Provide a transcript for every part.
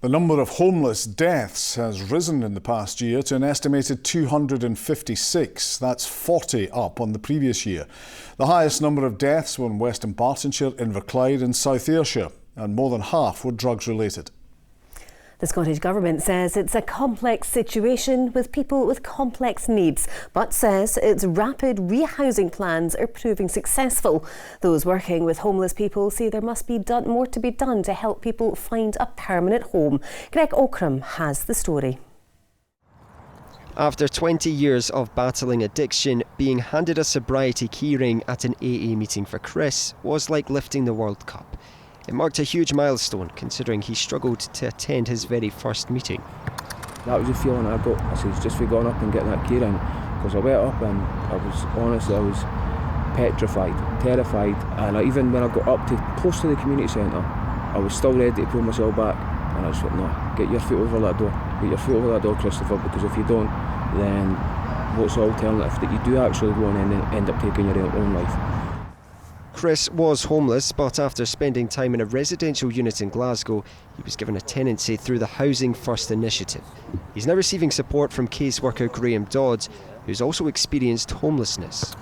The number of homeless deaths has risen in the past year to an estimated 256. That's 40 up on the previous year. The highest number of deaths were in West Dunbartonshire, Inverclyde and South Ayrshire, and more than half were drugs related. The Scottish Government says it's a complex situation with people with complex needs, but says its rapid rehousing plans are proving successful. Those working with homeless people say there must be more to be done to help people find a permanent home. Ockrim has the story. After 20 years of battling addiction, being handed a sobriety keyring at an AA meeting for Chris was like lifting the World Cup. It marked a huge milestone, considering he struggled to attend his very first meeting. That was the feeling I got. I said, just for going up and getting that keyring, because I went up and I was petrified, terrified, and even when I got up to close to the community centre, I was still ready to pull myself back, and I just went, no, get your foot over that door, Christopher, because if you don't, then what's the alternative that you do actually go and end up taking your own life? Chris was homeless, but after spending time in a residential unit in Glasgow, he was given a tenancy through the Housing First initiative. He's now receiving support from caseworker Graham Dodd, who's also experienced homelessness.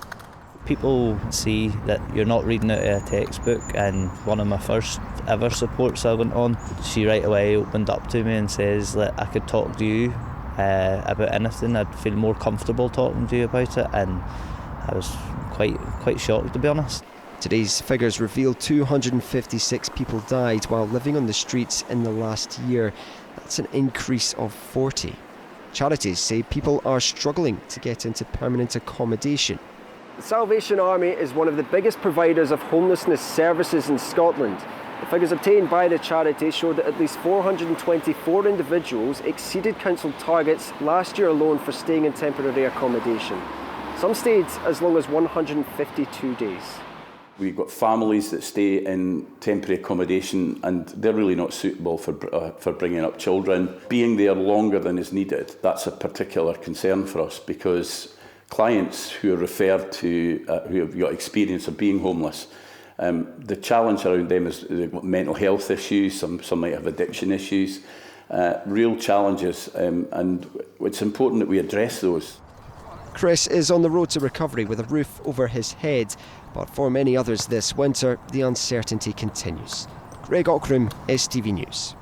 People see that you're not reading out of a textbook, and one of my first ever supports I went on, she right away opened up to me and says that I could talk to you about anything. I'd feel more comfortable talking to you about it, and I was quite shocked, to be honest. Today's figures reveal 256 people died while living on the streets in the last year. That's an increase of 40. Charities say people are struggling to get into permanent accommodation. The Salvation Army is one of the biggest providers of homelessness services in Scotland. The figures obtained by the charity show that at least 424 individuals exceeded council targets last year alone for staying in temporary accommodation. Some stayed as long as 152 days. We've got families that stay in temporary accommodation and they're really not suitable for bringing up children. Being there longer than is needed, that's a particular concern for us, because clients who are referred to, who have got experience of being homeless, the challenge around them is they've got mental health issues, some might have addiction issues, real challenges, and it's important that we address those. Chris is on the road to recovery with a roof over his head, but for many others this winter, the uncertainty continues. Ockrim, STV News.